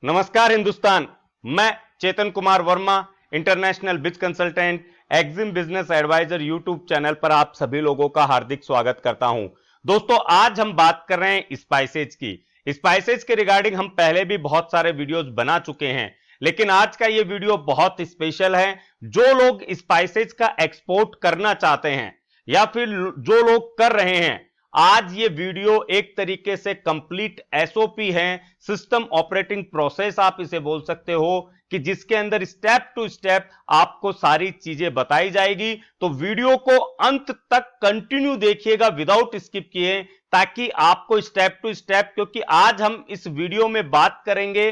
नमस्कार हिंदुस्तान। मैं Chetan Kumar Verma, international biz consultant, Exim business adviser YouTube channel पर आप सभी लोगों का हार्दिक स्वागत करता हूं। दोस्तों, आज हम बात कर रहे हैं स्पाइसेज की। स्पाइसेज के रिगार्डिंग हम पहले भी बहुत सारे वीडियोस बना चुके हैं, लेकिन आज का यह वीडियो बहुत स्पेशल है। जो लोग स्पाइसेज का एक्सपोर्ट करना चाहते हैं या फिर जो लोग कर रहे हैं, आज ये वीडियो एक तरीके से कंप्लीट एसओपी है, सिस्टम ऑपरेटिंग प्रोसेस आप इसे बोल सकते हो, कि जिसके अंदर स्टेप टू स्टेप आपको सारी चीजें बताई जाएगी। तो वीडियो को अंत तक कंटिन्यू देखिएगा विदाउट स्किप किए, ताकि आपको स्टेप टू स्टेप, क्योंकि आज हम इस वीडियो में बात करेंगे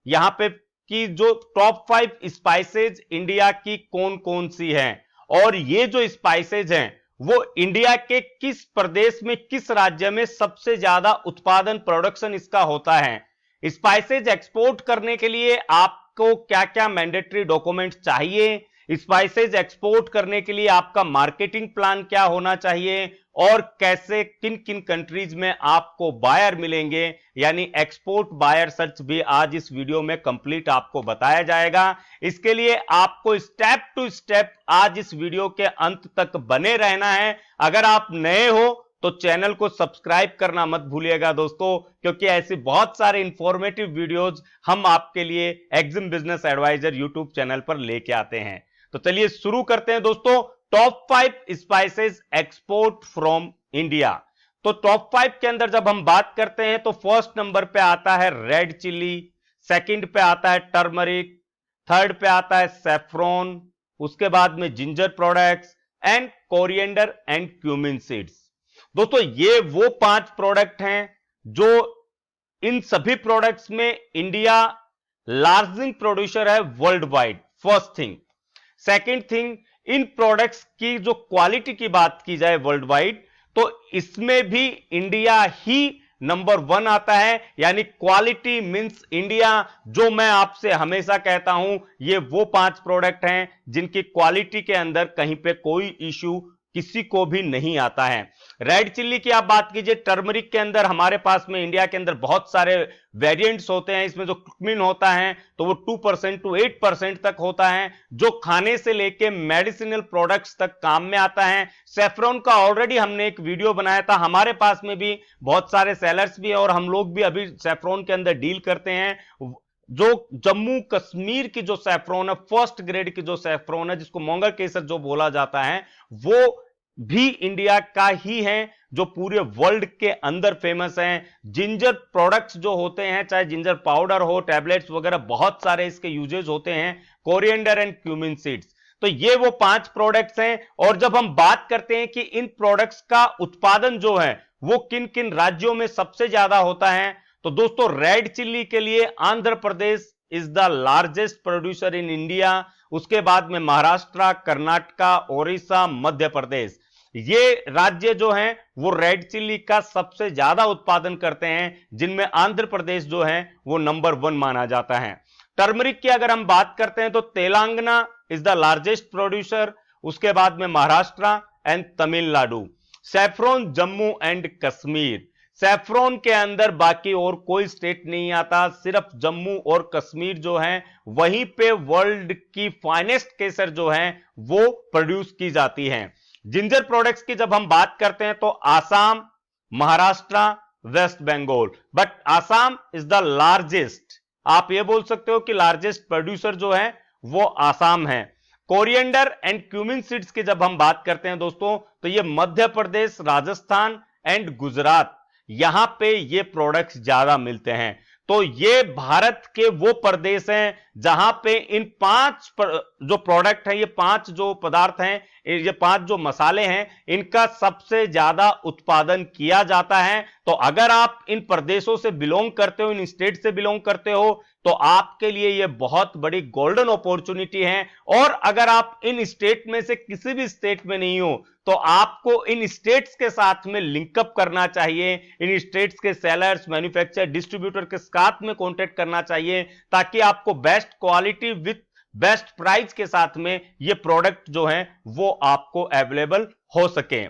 यहां पे कि जो टॉप 5 स्पाइसेज इंडिया की कौन कौन सी हैं, और ये जो स्पाइसेज हैं वो इंडिया के किस प्रदेश में, किस राज्य में सबसे ज्यादा उत्पादन, प्रोडक्शन इसका होता है। स्पाइसेज एक्सपोर्ट करने के लिए आपको क्या क्या मैंडेटरी डॉक्यूमेंट चाहिए, स्पाइसेज एक्सपोर्ट करने के लिए आपका मार्केटिंग प्लान क्या होना चाहिए, और कैसे किन किन कंट्रीज में आपको बायर मिलेंगे, यानी एक्सपोर्ट बायर सर्च भी आज इस वीडियो में कंप्लीट आपको बताया जाएगा। इसके लिए आपको स्टेप टू स्टेप आज इस वीडियो के अंत तक बने रहना है। अगर आप नए हो तो चैनल को सब्सक्राइब करना मत भूलिएगा दोस्तों, क्योंकि ऐसी बहुत सारे इंफॉर्मेटिव वीडियोज हम आपके लिए Exim business adviser YouTube channel पर लेके आते हैं। तो चलिए शुरू करते हैं दोस्तों। Top 5 spices export from India. तो टॉप 5 के अंदर जब हम बात करते हैं तो फर्स्ट नंबर पे आता है रेड चिली, सेकंड पे आता है टर्मरिक, थर्ड पे आता है सैफ्रॉन, उसके बाद में ginger products and coriander and cumin seeds. दोस्तों, ये वो 5 प्रोडक्ट हैं जो इन सभी प्रोडक्ट्स में इंडिया लार्जिंग प्रोड्यूसर है world wide. First thing. Second thing, इन प्रोडक्ट्स की जो क्वालिटी की बात की जाए वर्ल्ड वाइड, तो इसमें भी इंडिया ही नंबर 1 आता है, यानी क्वालिटी मींस इंडिया। जो मैं आपसे हमेशा कहता हूं, ये वो 5 प्रोडक्ट हैं जिनकी क्वालिटी के अंदर कहीं पे कोई इश्यू किसी को भी नहीं आता है। रेड चिल्ली की आप बात कीजिए, टर्मरिक के अंदर हमारे पास में इंडिया के अंदर बहुत सारे वेरिएंट्स होते हैं। इसमें जो क्यूमिन होता है तो वो 2% टू 8% तक होता है, जो खाने से लेके मेडिसिनल प्रोडक्ट्स तक काम में आता है। सैफ्रॉन का ऑलरेडी हमने एक वीडियो बनाया था, हमारे पास में भी बहुत सारे सेलर्स भी हैं और हम लोग भी अभी सैफ्रॉन के अंदर डील करते हैं। जो जम्मू कश्मीर की जो सैफ्रॉन है, फर्स्ट ग्रेड की जो सैफ्रॉन है, जिसको मोंगा केसर जो बोला जाता है, वो भी इंडिया का ही है, जो पूरे वर्ल्ड के अंदर फेमस हैं। जिंजर प्रोडक्ट्स जो होते हैं, चाहे जिंजर पाउडर हो, टैबलेट्स वगैरह, बहुत सारे इसके यूजेस होते हैं। कोरिएंडर एंड क्यूमिन सीड्स, तो ये वो 5 प्रोडक्ट्स हैं। और जब हम बात करते हैं कि इन प्रोडक्ट्स का उत्पादन जो है वो किन किन राज्यों में सबसे ज्यादा होता है, तो दोस्तों रेड चिल्ली के लिए Andhra Pradesh is the largest producer in India. उसके बाद में महाराष्ट्र, कर्नाटका, ओडिशा, मध्य प्रदेश, ये राज्य जो हैं वो रेड चिल्ली का सबसे ज्यादा उत्पादन करते हैं, जिनमें आंध्र प्रदेश जो है वो नंबर 1 माना जाता है। टर्मरिक की अगर हम बात करते हैं तो Telangana is the largest producer, उसके बाद में Maharashtra and Tamil Nadu. Saffron Jammu and Kashmir, saffron के अंदर बाकी और कोई स्टेट नहीं आता, सिर्फ जम्मू और कश्मीर जो है वहीं पे वर्ल्ड की फाइनेस्ट केसर जो है वो प्रोड्यूस की जाती है। जिंजर प्रोडक्ट्स की जब हम बात करते हैं तो Assam, Maharashtra, West Bengal, but Assam is the largest, आप ये बोल सकते हो कि लार्जेस्ट प्रोड्यूसर जो है वो आसाम है। कोरिएंडर एंड क्यूमिन सीड्स की जब हम बात करते हैं दोस्तों, तो ये मध्य प्रदेश, राजस्थान एंड गुजरात, यहां पे ये प्रोडक्ट्स ज्यादा मिलते हैं। तो ये भारत के वो प्रदेश हैं जहां पे इन 5 जो प्रोडक्ट हैं, ये 5 जो पदार्थ हैं, ये 5 जो मसाले हैं, इनका सबसे ज्यादा उत्पादन किया जाता है। तो अगर आप इन प्रदेशों से बिलोंग करते हो, इन स्टेट से बिलोंग करते हो, तो आपके लिए ये बहुत बड़ी गोल्डन अपॉर्चुनिटी है। और अगर आप इन स्टेट में से किसी भी स्टेट में नहीं हो, तो आपको इन स्टेट्स के साथ में लिंकअप करना चाहिए, इन स्टेट्स के सेलर्स, मैन्युफैक्चरर, डिस्ट्रीब्यूटर के साथ में कॉन्टेक्ट करना चाहिए, ताकि आपको best quality with best price के साथ में ये प्रोडक्ट जो है वो आपको अवेलेबल हो सके।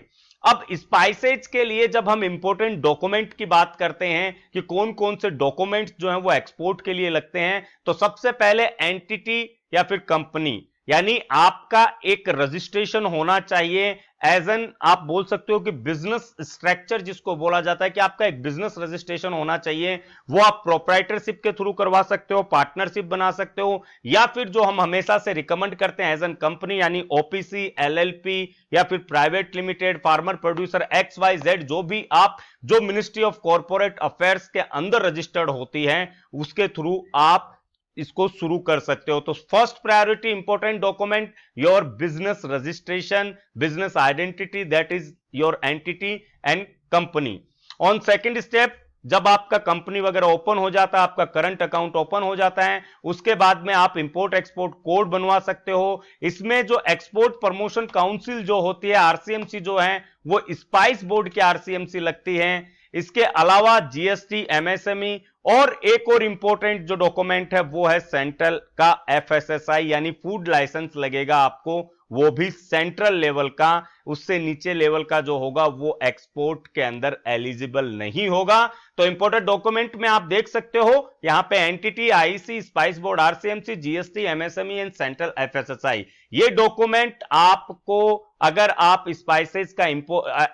अब स्पाइसेज के लिए जब हम इंपोर्टेंट डॉक्यूमेंट की बात करते हैं कि कौन कौन से डॉक्यूमेंट्स जो हैं वो एक्सपोर्ट के लिए लगते हैं, तो सबसे पहले एंटिटी या फिर कंपनी, यानी आपका एक रजिस्ट्रेशन होना चाहिए एज एन, आप बोल सकते हो कि बिजनेस स्ट्रक्चर जिसको बोला जाता है, कि आपका एक बिजनेस रजिस्ट्रेशन होना चाहिए। वो आप प्रोप्राइटरशिप के थ्रू करवा सकते हो, पार्टनरशिप बना सकते हो, या फिर जो हम हमेशा से रिकमेंड करते हैं एज एन कंपनी, यानी ओपीसी, एलएलपी या फिर private limited, farmer producer XYZ, जो भी आप जो मिनिस्ट्री ऑफ कॉर्पोरेट अफेयर्स के अंदर रजिस्टर्ड होती है उसके थ्रू आप इसको शुरू कर सकते हो। तो first priority important document, your business registration, business identity, that is your entity and company. On second step, जब आपका कंपनी वगैरह ओपन हो जाता है, आपका करंट अकाउंट ओपन हो जाता है, उसके बाद में आप इंपोर्ट एक्सपोर्ट कोड बनवा सकते हो। इसमें जो एक्सपोर्ट प्रमोशन काउंसिल जो होती है, आरसीएमसी जो है, वो स्पाइस बोर्ड की आरसीएमसी लगती है। इसके अलावा जीएसटी, एमएसएमई, और एक और इंपॉर्टेंट जो डॉक्यूमेंट है वो है सेंट्रल का एफएसएसआई, यानी फूड लाइसेंस लगेगा आपको, वो भी सेंट्रल लेवल का। उससे नीचे लेवल का जो होगा वो एक्सपोर्ट के अंदर एलिजिबल नहीं होगा। तो इंपोर्टेंट डॉक्यूमेंट में आप देख सकते हो यहां पे entity, IC, spice board, RCMC, GST, MSME and central FSSI. ये डॉक्यूमेंट आपको, अगर आप स्पाइसेस का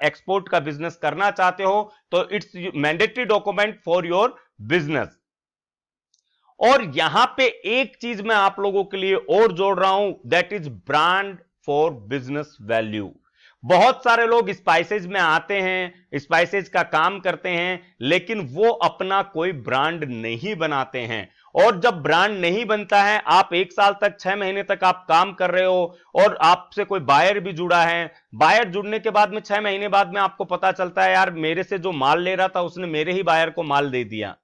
एक्सपोर्ट का बिजनेस करना चाहते हो तो it's mandatory document for your business. और यहां पे एक चीज मैं आप लोगों के लिए और जोड़ रहा हूं, that is brand for business value. बहुत सारे लोग स्पाइसेज में आते हैं, स्पाइसेज का काम करते हैं, लेकिन वो अपना कोई ब्रांड नहीं बनाते हैं। और जब ब्रांड नहीं बनता है, आप 1 साल तक, 6 महीने तक आप काम कर रहे हो और आपसे कोई बायर भी जुड़ा है, बायर जुड़ने के बाद में 6 महीने बाद में आपको पता चलता है यार मेरे से जो माल ले रहा था उसने मेरे ही बायर को माल दे दिया।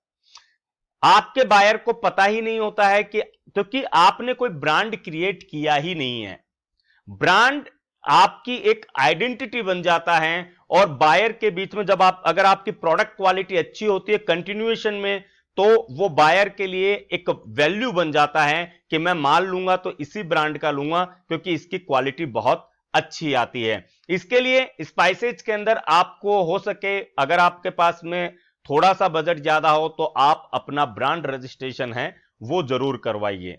आपके बायर को पता ही नहीं होता है कि, क्योंकि आपने कोई ब्रांड क्रिएट किया ही नहीं है। ब्रांड आपकी एक आइडेंटिटी बन जाता है और बायर के बीच में, जब आप, अगर आपकी प्रोडक्ट क्वालिटी अच्छी होती है कंटिन्यूएशन में, तो वो बायर के लिए एक वैल्यू बन जाता है कि मैं माल लूंगा तो इसी ब्रांड का लूंगा क्योंकि इसकी क्वालिटी बहुत अच्छी आती है। इसके लिए स्पाइसेज के अंदर आपको हो सके, अगर आपके पास में थोड़ा सा बजट ज्यादा हो, तो आप अपना ब्रांड रजिस्ट्रेशन है वो जरूर करवाइए।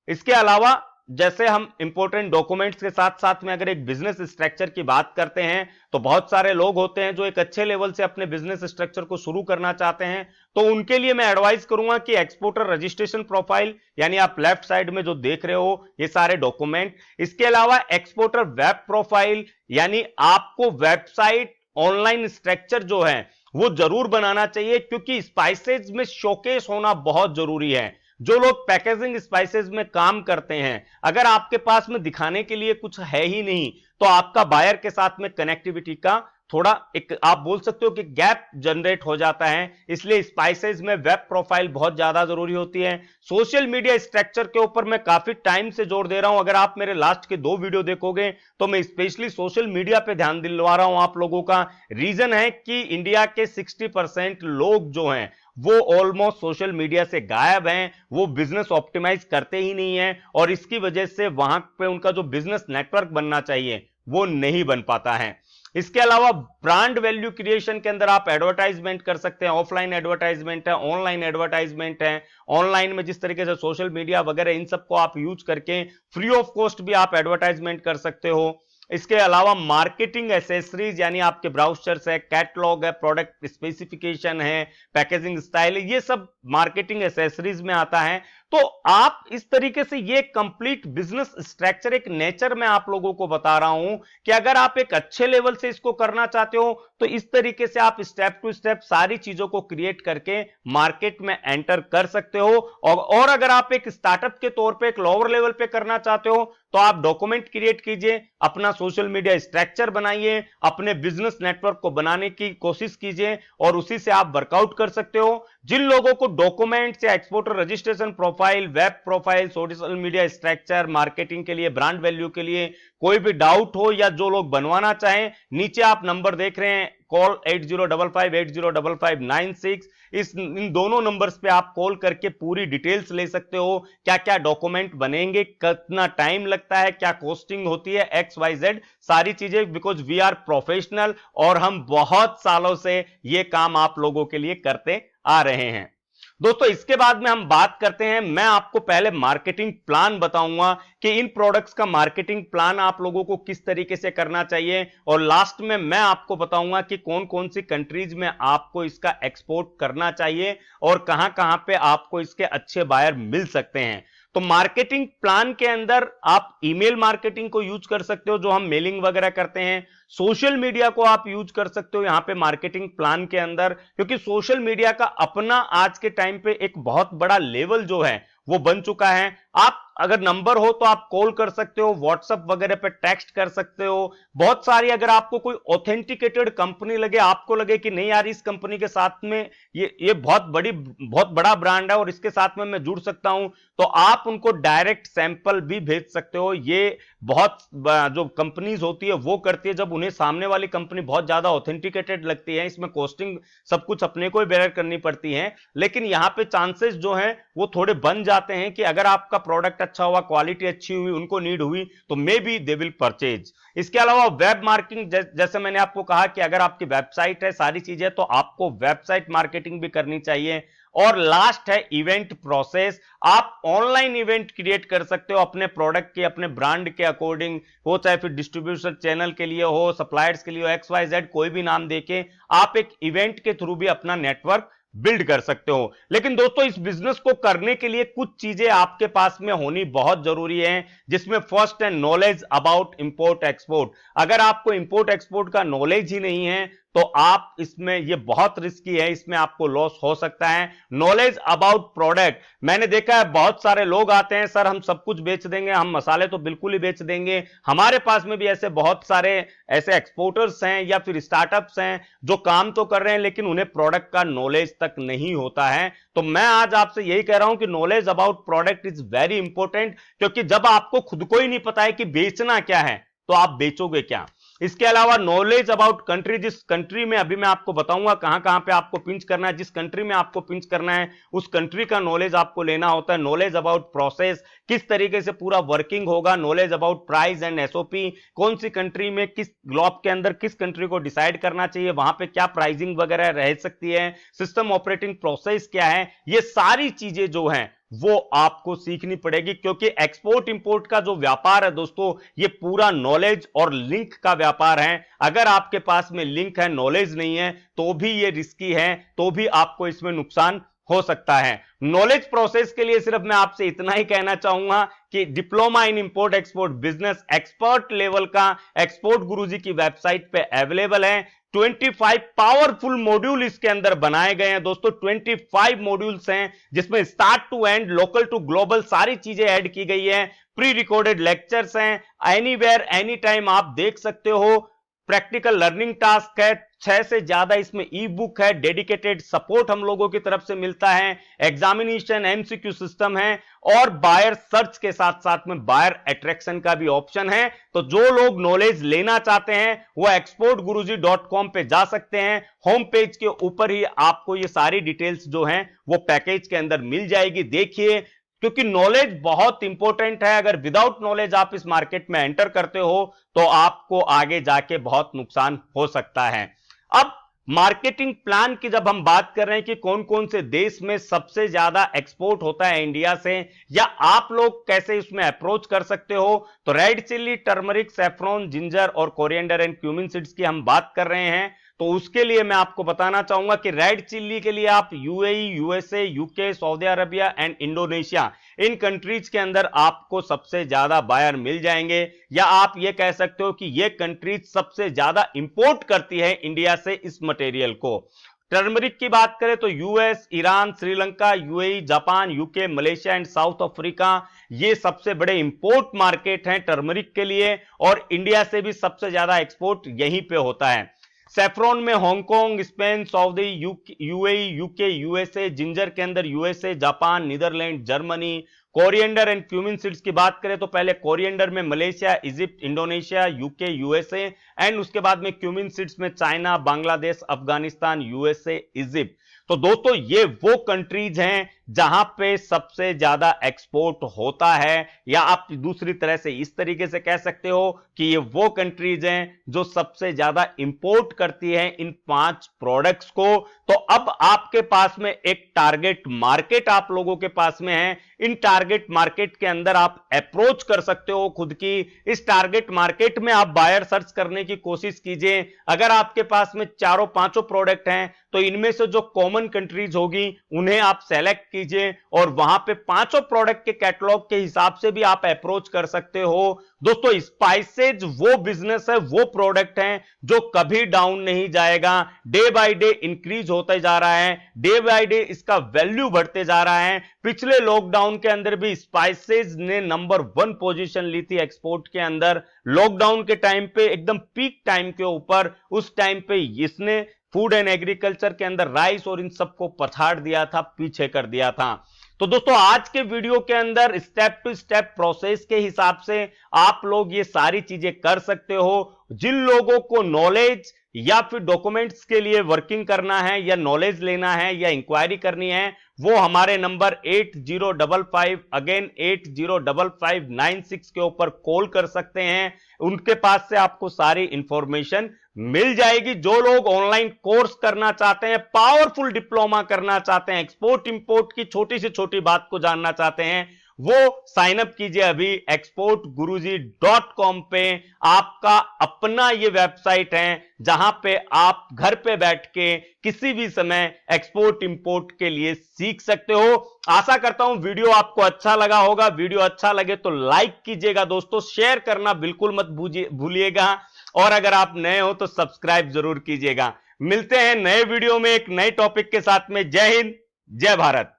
इसके अलावा जैसे हम इंपॉर्टेंट डॉक्यूमेंट्स के साथ साथ में अगर एक बिजनेस स्ट्रक्चर की बात करते हैं, तो बहुत सारे लोग होते हैं जो एक अच्छे लेवल से अपने बिजनेस स्ट्रक्चर को शुरू करना चाहते हैं। तो उनके लिए मैं एडवाइस करूंगा कि एक्सपोर्टर रजिस्ट्रेशन प्रोफाइल, यानी आप लेफ्ट साइड में जो देख रहे हो ये सारे डॉक्यूमेंट। इसके अलावा एक्सपोर्टर वेब प्रोफाइल, यानी आपको वेबसाइट, ऑनलाइन स्ट्रक्चर जो है वो जरूर बनाना चाहिए, क्योंकि स्पाइसेज में शोकेस होना बहुत जरूरी है। जो लोग पैकेजिंग स्पाइसेज में काम करते हैं, अगर आपके पास में दिखाने के लिए कुछ है ही नहीं, तो आपका बायर के साथ में कनेक्टिविटी का थोड़ा एक, आप बोल सकते हो कि गैप जनरेट हो जाता है। इसलिए स्पाइसेज में वेब प्रोफाइल बहुत ज्यादा जरूरी होती है। सोशल मीडिया स्ट्रक्चर के ऊपर मैं काफी टाइम से जोर दे रहा हूं। अगर आप मेरे लास्ट के 2 वीडियो देखोगे तो मैं स्पेशली सोशल मीडिया पे ध्यान दिलवा रहा हूं आप लोगों का। रीजन है कि इंडिया के 60% लोग जो हैं वो ऑलमोस्ट सोशल मीडिया से गायब हैं, वो बिजनेस ऑप्टिमाइज करते ही नहीं है, और इसकी वजह से वहां पे उनका जो बिजनेस नेटवर्क बनना चाहिए वो नहीं बन पाता है। इसके अलावा ब्रांड वैल्यू क्रिएशन के अंदर आप एडवर्टाइजमेंट कर सकते हैं। ऑफलाइन एडवर्टाइजमेंट है, ऑनलाइन एडवर्टाइजमेंट है। ऑनलाइन में जिस तरीके से सोशल मीडिया वगैरह इन सबको आप यूज करके फ्री ऑफ कॉस्ट भी आप एडवर्टाइजमेंट कर सकते हो। इसके अलावा मार्केटिंग एसेसरीज, यानी आपके ब्राउचर्स है, कैटलॉग है, प्रोडक्ट स्पेसिफिकेशन है, पैकेजिंग स्टाइल है, ये सब मार्केटिंग एसेसरीज में आता है। तो आप इस तरीके से ये कंप्लीट बिजनेस स्ट्रक्चर, एक नेचर में आप लोगों को बता रहा हूं कि अगर आप एक अच्छे लेवल से इसको करना चाहते हो तो इस तरीके से आप स्टेप टू स्टेप सारी चीजों को क्रिएट करके मार्केट में एंटर कर सकते हो। और अगर आप एक स्टार्टअप के तौर पे एक लोअर लेवल पे करना चाहते हो तो आप डॉक्यूमेंट क्रिएट कीजिए, अपना सोशल मीडिया स्ट्रक्चर बनाइए, अपने बिजनेस नेटवर्क को बनाने की कोशिश कीजिए और उसी से आप वर्कआउट कर सकते हो। जिन लोगों को डॉक्यूमेंट्स या exporter registration profile, web profile, social media structure, marketing के लिए, ब्रांड वैल्यू के लिए कोई भी डाउट हो या जो लोग बनवाना चाहें, नीचे आप नंबर देख रहे हैं, कॉल 8055805596, इन दोनों नंबर्स पे आप कॉल करके पूरी डिटेल्स ले सकते हो। क्या क्या डॉक्यूमेंट बनेंगे, कितना टाइम लगता है, क्या कॉस्टिंग होती है, XYZ सारी चीजें, बिकॉज वी आर प्रोफेशनल और हम बहुत सालों से ये काम आप लोगों के लिए करते आ रहे हैं। दोस्तों इसके बाद में हम बात करते हैं, मैं आपको पहले मार्केटिंग प्लान बताऊंगा कि इन प्रोडक्ट्स का मार्केटिंग प्लान आप लोगों को किस तरीके से करना चाहिए, और लास्ट में मैं आपको बताऊंगा कि कौन कौन सी कंट्रीज में आपको इसका एक्सपोर्ट करना चाहिए और कहां कहां पे आपको इसके अच्छे बायर मिल सकते हैं। तो मार्केटिंग प्लान के अंदर आप ईमेल मार्केटिंग को यूज कर सकते हो, जो हम मेलिंग वगैरह करते हैं। सोशल मीडिया को आप यूज कर सकते हो यहां पे मार्केटिंग प्लान के अंदर, क्योंकि सोशल मीडिया का अपना आज के टाइम पे एक बहुत बड़ा लेवल जो है वो बन चुका है। आप अगर नंबर हो तो आप कॉल कर सकते हो, व्हाट्सएप वगैरह पे टेक्स्ट कर सकते हो। बहुत सारी, अगर आपको कोई ऑथेंटिकेटेड कंपनी लगे, आपको लगे कि नहीं यार इस कंपनी के साथ में ये बहुत बड़ा ब्रांड है और इसके साथ में मैं जुड़ सकता हूं, तो आप उनको डायरेक्ट सैंपल भी भेज सकते हो। ये बहुत जो कंपनीज होती है वो करती है, जब उन्हें सामने वाली कंपनी बहुत ज्यादा ऑथेंटिकेटेड लगती है, इसमें कॉस्टिंग सब कुछ अपने को ही बेयर करनी पड़ती है, लेकिन यहां पे चांसेस जो हैं वो थोड़े बन जाते हैं कि अगर आपका प्रोडक्ट अच्छा हुआ, क्वालिटी अच्छी हुई, उनको नीड हुई, तो may be they will purchase. इसके अलावा वेब मार्केटिंग, जैसे मैंने आपको कहा कि अगर आपकी वेबसाइट है, सारी चीजें, तो आपको वेबसाइट मार्केटिंग भी करनी चाहिए। और लास्ट है इवेंट प्रोसेस। आप ऑनलाइन इवेंट क्रिएट कर सकते हो अपने प्रोडक्ट के, अपने ब्रांड के अकॉर्डिंग हो, चाहे फिर डिस्ट्रीब्यूशन चैनल के लिए हो, सप्लायर्स के लिए हो, XYZ कोई भी नाम देके आप एक इवेंट के थ्रू भी अपना नेटवर्क बिल्ड कर सकते हो। लेकिन दोस्तों इस बिजनेस को करने के लिए कुछ चीजें आपके पास में होनी बहुत जरूरी है, जिसमें फर्स्ट है नॉलेज अबाउट इंपोर्ट एक्सपोर्ट। अगर आपको इंपोर्ट एक्सपोर्ट का नॉलेज ही नहीं है तो आप इसमें, ये बहुत रिस्की है, इसमें आपको लॉस हो सकता है। नॉलेज अबाउट प्रोडक्ट, मैंने देखा है बहुत सारे लोग आते हैं, सर हम सब कुछ बेच देंगे, हम मसाले तो बिल्कुल ही बेच देंगे। हमारे पास में भी ऐसे बहुत सारे ऐसे एक्सपोर्टर्स हैं या फिर स्टार्टअप्स हैं जो काम तो कर रहे हैं लेकिन उन्हें प्रोडक्ट का नॉलेज तक नहीं होता है। तो मैं आज आपसे यही कह रहा हूं कि knowledge about product is very important, क्योंकि जब आपको खुद को ही नहीं पता है कि बेचना क्या है तो आप बेचोगे क्या। इसके अलावा नॉलेज अबाउट कंट्री, जिस कंट्री में, अभी मैं आपको बताऊंगा कहां कहां पे आपको पिंच करना है, जिस कंट्री में आपको पिंच करना है उस कंट्री का नॉलेज आपको लेना होता है। नॉलेज अबाउट प्रोसेस, किस तरीके से पूरा वर्किंग होगा। Knowledge about price and SOP, कौन सी कंट्री में, किस ग्लोब के अंदर किस कंट्री को डिसाइड करना चाहिए, वहां पे क्या प्राइसिंग वगैरह रह सकती है, सिस्टम ऑपरेटिंग प्रोसेस क्या है, ये सारी चीजें जो हैं वो आपको सीखनी पड़ेगी, क्योंकि एक्सपोर्ट इंपोर्ट का जो व्यापार है दोस्तों, ये पूरा नॉलेज और लिंक का व्यापार है। अगर आपके पास में लिंक है, नॉलेज नहीं है, तो भी ये रिस्की है, तो भी आपको इसमें नुकसान हो सकता है। नॉलेज प्रोसेस के लिए सिर्फ मैं आपसे इतना ही कहना चाहूंगा कि diploma in import export business expert level का एक्सपोर्ट गुरुजी की वेबसाइट पे अवेलेबल है। 25 पावरफुल मॉड्यूल इसके अंदर बनाए गए हैं दोस्तों। 25 मॉड्यूल्स हैं जिसमें start to end, local to global सारी चीजें ऐड की गई है। प्री रिकॉर्डेड लेक्चर्स हैं, एनीवेयर एनी टाइम आप देख सकते हो। प्रैक्टिकल लर्निंग टास्क है, 6 से ज्यादा इसमें ई बुक है, डेडिकेटेड सपोर्ट हम लोगों की तरफ से मिलता है, एग्जामिनेशन MCQ सिस्टम है, और बायर सर्च के साथ साथ में बायर अट्रैक्शन का भी ऑप्शन है। तो जो लोग नॉलेज लेना चाहते हैं वो exportguruji.com पे जा सकते हैं। होम पेज के ऊपर ही आपको ये सारी डिटेल्स जो हैं वो पैकेज के अंदर मिल जाएगी। देखिए, क्योंकि नॉलेज बहुत इंपॉर्टेंट है। अगर विदाउट नॉलेज आप इस मार्केट में एंटर करते हो तो आपको आगे जाके बहुत नुकसान हो सकता है। अब मार्केटिंग प्लान की जब हम बात कर रहे हैं कि कौन कौन से देश में सबसे ज्यादा एक्सपोर्ट होता है इंडिया से, या आप लोग कैसे इसमें अप्रोच कर सकते हो, तो red chilli, turmeric, saffron, ginger और कोरिएंडर एंड क्यूमिन सीड्स की हम बात कर रहे हैं। तो उसके लिए मैं आपको बताना चाहूंगा कि रेड चिल्ली के लिए आप UAE, USA, UK, Saudi Arabia and Indonesia, in countries के अंदर आपको सबसे ज्यादा बायर मिल जाएंगे, या आप ये कह सकते हो कि ये कंट्रीज सबसे ज्यादा इंपोर्ट करती है इंडिया से इस मटेरियल को। टर्मरिक की बात करें तो US, Iran, Sri Lanka, UAE, Japan, UK, Malaysia and south Africa, ये सबसे बड़े इंपोर्ट मार्केट हैं टर्मरिक के लिए, और इंडिया से भी सबसे ज्यादा एक्सपोर्ट यहीं पे होता है। सेफ्रॉन में Hong Kong, Spain, Saudi, UAE, UK, USA, ginger के अंदर USA, Japan, Netherland, Germany. Coriander and cumin seeds की बात करें तो पहले कोरिएंडर में Malaysia, Egypt, Indonesia, UK, USA and उसके बाद में क्यूमिन सीड्स में China, Bangladesh, Afghanistan, USA, Egypt. तो दोस्तों ये वो कंट्रीज हैं जहां पे सबसे ज्यादा एक्सपोर्ट होता है, या आप दूसरी तरह से इस तरीके से कह सकते हो कि ये वो कंट्रीज हैं जो सबसे ज्यादा इंपोर्ट करती हैं इन 5 प्रोडक्ट्स को। तो अब आपके पास में एक टारगेट मार्केट आप लोगों के पास में है। इन टारगेट मार्केट के अंदर आप अप्रोच कर सकते हो खुद की। इस टारगेट मार्केट में आप बायर सर्च करने की कोशिश कीजिए। अगर आपके पास में चारों पांचों प्रोडक्ट हैं तो इनमें से जो कॉमन कंट्रीज होगी उन्हें आप सेलेक्ट कीजिए और वहां पे पांचों प्रोडक्ट के कैटलॉग के हिसाब से भी आप अप्रोच कर सकते हो। दोस्तों स्पाइसेज वो बिजनेस है, वो प्रोडक्ट है जो कभी डाउन नहीं जाएगा, डे बाय डे इंक्रीज होते जा रहा है, डे बाय डे इसका वैल्यू बढ़ते जा रहा है। पिछले लॉकडाउन के अंदर भी स्पाइसेज ने नंबर 1 पोजीशन ली थी एक्सपोर्ट के अंदर। लॉकडाउन के टाइम पे एकदम पीक टाइम के ऊपर, उस टाइम पे इसने फूड एंड एग्रीकल्चर के अंदर राइस और इन सबको पछाड़ दिया था, पीछे कर दिया था। तो दोस्तों आज के वीडियो के अंदर स्टेप टू स्टेप प्रोसेस के हिसाब से आप लोग ये सारी चीजें कर सकते हो। जिन लोगों को नॉलेज या फिर डॉक्यूमेंट्स के लिए वर्किंग करना है या नॉलेज लेना है या इंक्वायरी करनी है, वो हमारे नंबर 8055 अगेन 805596 के ऊपर कॉल कर सकते हैं। उनके पास से आपको सारी इंफॉर्मेशन मिल जाएगी। जो लोग ऑनलाइन कोर्स करना चाहते हैं, पावरफुल डिप्लोमा करना चाहते हैं, एक्सपोर्ट इंपोर्ट की छोटी से छोटी बात को जानना चाहते हैं, वो साइन अप कीजिए अभी exportguruji.com पे। आपका अपना ये वेबसाइट है जहां पे आप घर पे बैठ के किसी भी समय एक्सपोर्ट इंपोर्ट के लिए सीख सकते हो। आशा करता हूं वीडियो आपको अच्छा लगा होगा। वीडियो अच्छा लगे तो लाइक कीजिएगा दोस्तों, शेयर करना बिल्कुल मत भूलिएगा, और अगर आप नए हो तो सब्सक्राइब जरूर कीजिएगा। मिलते हैं नए वीडियो में एक नए टॉपिक के साथ में। जय हिंद, जय भारत।